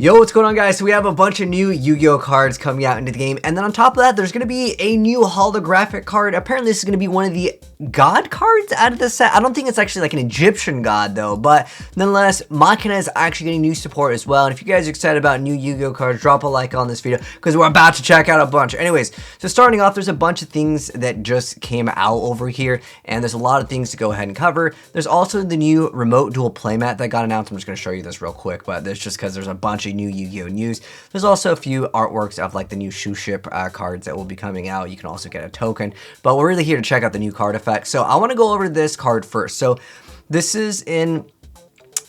Yo, what's going on, guys? So we have a bunch of new Yu-Gi-Oh cards coming out into the game, and then on top of that, there's going to be a new holographic card. Apparently, this is going to be one of the god cards out of the set. I don't think it's actually like an Egyptian god, though, but nonetheless, Machina is actually getting new support as well. And if you guys are excited about new Yu-Gi-Oh cards, drop a like on this video, because we're about to check out a bunch. Anyways, so starting off, there's a bunch of things that just came out over here, and there's a lot of things to go ahead and cover. There's also the new remote duel playmat that got announced. I'm just going to show you this real quick, but that's just because there's a bunch of new Yu-Gi-Oh news. There's also a few artworks of like the new shoe ship cards that will be coming out. You can also get a token, but we're really here to check out the new card effect. So I want to go over this card first. So this is in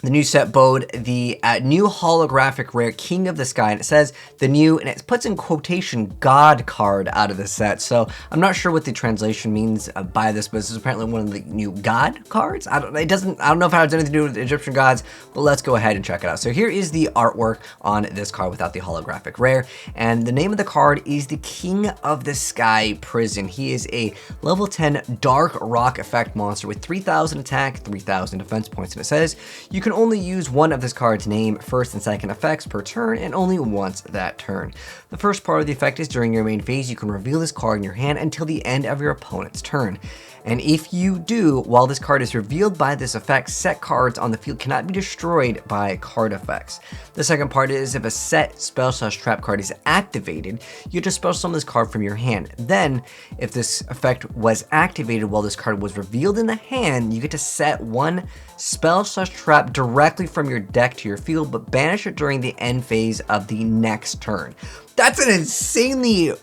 the new set mode, the new holographic rare King of the Sky, and it says the new, and it puts in quotation, God card out of the set. So I'm not sure what the translation means by this, but this is apparently one of the new God cards. I don't know if it has anything to do with Egyptian gods, but let's go ahead and check it out. So here is the artwork on this card without the holographic rare, and the name of the card is the King of the Sky Prison. He is a level 10 dark rock effect monster with 3,000 attack, 3,000 defense points, and it says you can only use one of this card's name, first and second effects per turn, and only once that turn. The first part of the effect is during your main phase, you can reveal this card in your hand until the end of your opponent's turn. And if you do, while this card is revealed by this effect, set cards on the field cannot be destroyed by card effects. The second part is if a set spell/trap card is activated, you just spell summon this card from your hand. Then, if this effect was activated while this card was revealed in the hand, you get to set one spell/trap directly from your deck to your field, but banish it during the end phase of the next turn. That's an insanely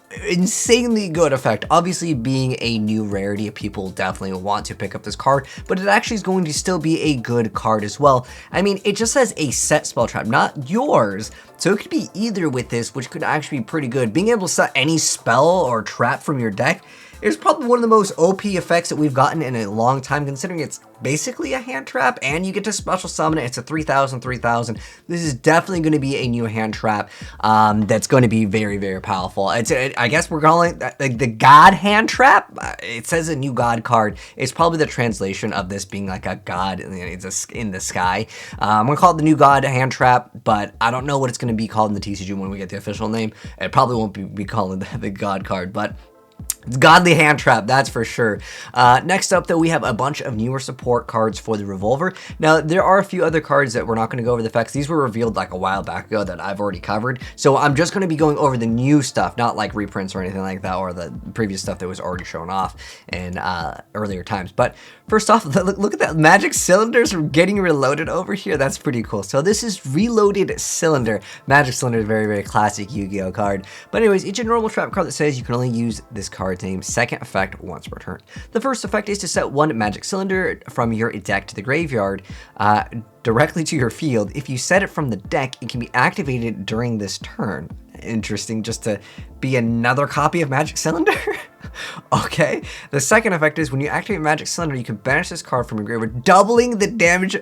good effect. Obviously, being a new rarity, people definitely want to pick up this card, but it actually is going to still be a good card as well. I mean, it just says a set spell trap, not yours. So it could be either with this, which could actually be pretty good. Being able to set any spell or trap from your deck is probably one of the most OP effects that we've gotten in a long time, considering it's basically a hand trap and you get to special summon it. It's a 3,000. This is definitely going to be a new hand trap that's going to be very, very powerful. I guess we're calling it like the God hand trap. It says a new God card. It's probably the translation of this being like a God in the sky. I'm going to call it the new God hand trap, but I don't know what it's going to be called in the TCG when we get the official name. It probably won't be calling the God card, but it's godly hand trap, that's for sure. Next up, though, we have a bunch of newer support cards for the Revolver. Now, there are a few other cards that we're not going to go over the effects. These were revealed like a while back ago that I've already covered. So I'm just going to be going over the new stuff, not like reprints or anything like that, or the previous stuff that was already shown off in earlier times. But first off, look at that. Magic Cylinders getting reloaded over here. That's pretty cool. So this is Reloaded Cylinder. Magic Cylinder is a very, very classic Yu-Gi-Oh card. But anyways, it's a normal trap card that says you can only use this card's name second effect once per turn. The first effect is to set one Magic Cylinder from your deck to the graveyard directly to your field. If you set it from the deck, it can be activated during this turn. Interesting, just to be another copy of Magic Cylinder. Okay. The second effect is when you activate Magic Cylinder, you can banish this card from your graveyard, doubling the damage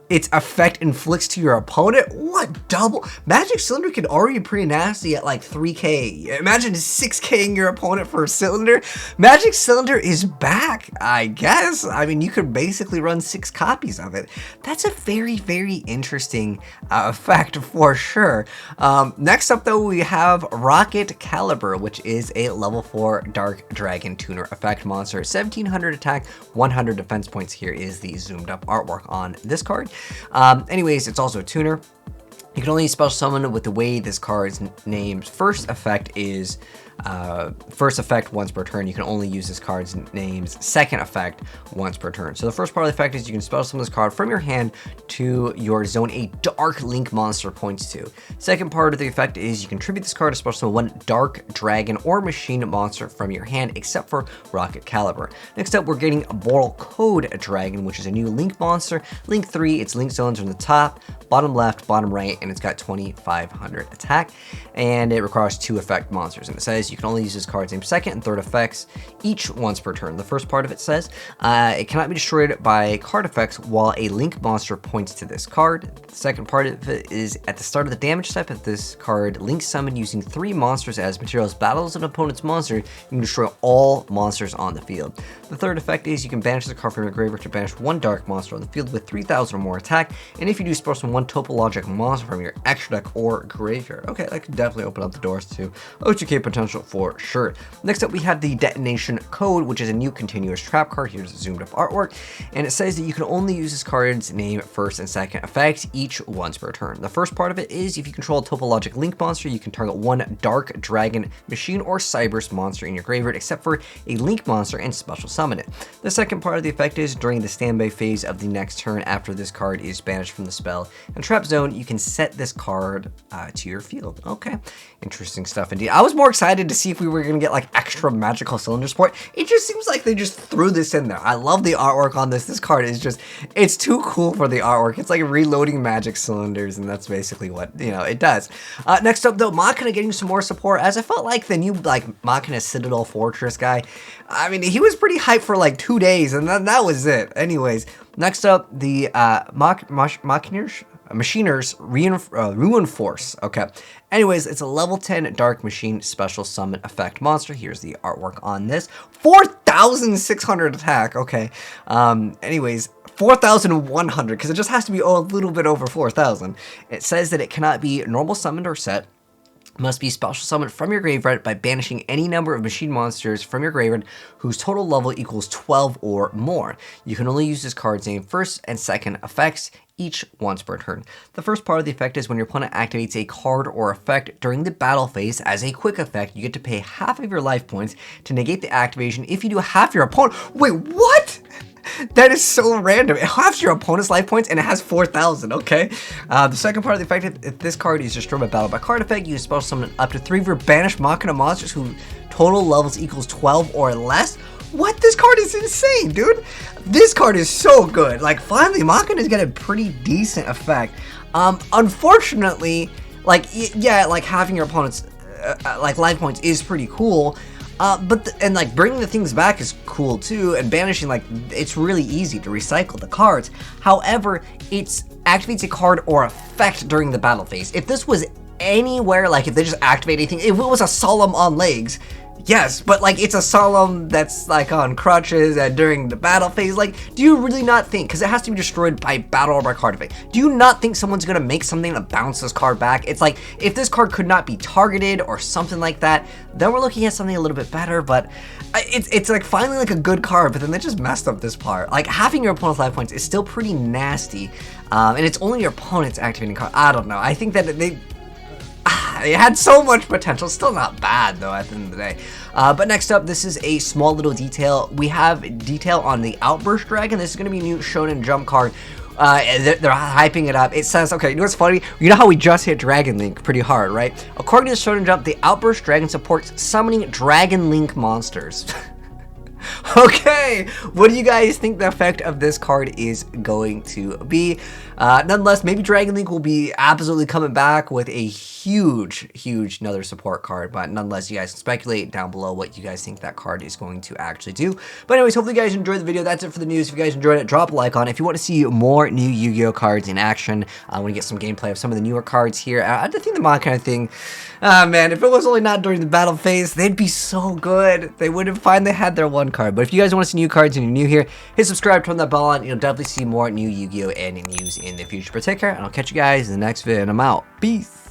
its effect inflicts to your opponent. What double? Magic Cylinder can already be pretty nasty at like 3k. Imagine 6k-ing your opponent for a cylinder. Magic Cylinder is back, I guess. I mean, you could basically run 6 copies of it. That's a very, very interesting effect for sure. Next up, though, we have Rocket Caliber, which is a level 4 Dark Dragon Tuner effect monster. 1,700 attack, 100 defense points. Here is the zoomed up artwork on this card. Anyways, it's also a tuner. You can only special summon with the way this card's name's first effect is first effect once per turn. You can only use this card's name's second effect once per turn. So the first part of the effect is you can special summon this card from your hand to your zone a Dark Link monster points to. Second part of the effect is you contribute this card to special summon one Dark Dragon or Machina monster from your hand, except for Rocket Caliber. Next up, we're getting Moral Code Dragon, which is a new Link monster. Link 3, its Link zones are in the top, bottom left, bottom right, and it's got 2,500 attack, and it requires 2 effect monsters. And it says is you can only use this card's name second and third effects each once per turn. The first part of it says it cannot be destroyed by card effects while a link monster points to this card. The second part of it is at the start of the damage step, if this card link summon using 3 monsters as materials battles an opponent's monster, you can destroy all monsters on the field. The third effect is you can banish the card from your graveyard to banish 1 dark monster on the field with 3,000 or more attack, and if you do, spell summon 1 topologic monster from your extra deck or graveyard. Okay, that could definitely open up the doors to OTK potential for sure. Next up, we have the Detonation Code, which is a new continuous trap card. Here's a zoomed up artwork, and it says that you can only use this card's name first and second effects each once per turn. The first part of it is if you control a topologic link monster, you can target 1 dark dragon, machine, or cyberse monster in your graveyard except for a link monster and special summon it. The second part of the effect is during the standby phase of the next turn after this card is banished from the spell and trap zone, you can set this card to your field. Okay, interesting stuff indeed. I was more excited to see if we were gonna get like extra magical cylinder support. It just seems like they just threw this in there. I love the artwork on this. This card is just, it's too cool for the artwork. It's like reloading magic cylinders, and that's basically what, you know, it does. Next up though, Machina getting some more support, as I felt like the new like Machina Citadel Fortress guy, I mean, he was pretty hyped for like 2 days, and then that was it. Anyways, next up, the Machiner's Ruin Force. Okay. Anyways, it's a level 10 Dark Machine special summon effect monster. Here's the artwork on this. 4,600 attack. Okay. Anyways, 4,100 because it just has to be a little bit over 4,000. It says that it cannot be normal summoned or set. Must be special summoned from your graveyard by banishing any number of machine monsters from your graveyard whose total level equals 12 or more. You can only use this card's name first and second effects each once per turn. The first part of the effect is when your opponent activates a card or effect during the battle phase as a quick effect, you get to pay half of your life points to negate the activation. If you do, half your opponent. Wait, what? That is so random. It halves your opponent's life points and it has 4,000, okay? The second part of the effect, if this card is destroyed by battle by card effect, you can special summon up to 3 of your banished Machina monsters who total levels equals 12 or less. What? This card is insane, dude. This card is so good. Like, finally, Machina is getting a pretty decent effect. Unfortunately, like, yeah, like having your opponent's like life points is pretty cool. And like bringing the things back is cool too, and banishing, like, it's really easy to recycle the cards. However, it activates a card or effect during the battle phase. If this was anywhere, like if they just activate anything, if it was a Solemn on legs, yes, but like it's a Solemn that's like on crutches and during the battle phase, like, do you really not think, because it has to be destroyed by battle or by card effect, do you not think someone's gonna make something to bounce this card back? It's like, if this card could not be targeted or something like that, then we're looking at something a little bit better, but it's like finally like a good card, but then they just messed up this part. Like, having your opponent's life points is still pretty nasty, and it's only your opponent's activating card. I don't know, I think that it had so much potential. Still not bad though at the end of the day. But next up, this is a small little detail. We have detail on the Outburst Dragon. This is going to be a new Shonen Jump card. They're hyping it up. It says, okay, you know what's funny? You know how we just hit Dragon Link pretty hard, right? According to Shonen Jump, the Outburst Dragon supports summoning Dragon Link monsters. Okay, what do you guys think the effect of this card is going to be? Nonetheless, maybe Dragon Link will be absolutely coming back with a huge another support card, but nonetheless, you guys can speculate down below what you guys think that card is going to actually do. But anyways, hopefully you guys enjoyed the video. That's it for the news. If you guys enjoyed it, drop a like on it. If you want to see more new Yu-Gi-Oh cards in action, I want to get some gameplay of some of the newer cards here. I think the Machina thing, man, if it was only not during the battle phase, they'd be so good. They would have finally had their one card. But if you guys want to see new cards and you're new here, hit subscribe, turn that bell on. You'll definitely see more new Yu-Gi-Oh and news in the future. But take care, and I'll catch you guys in the next video, and I'm out. Peace.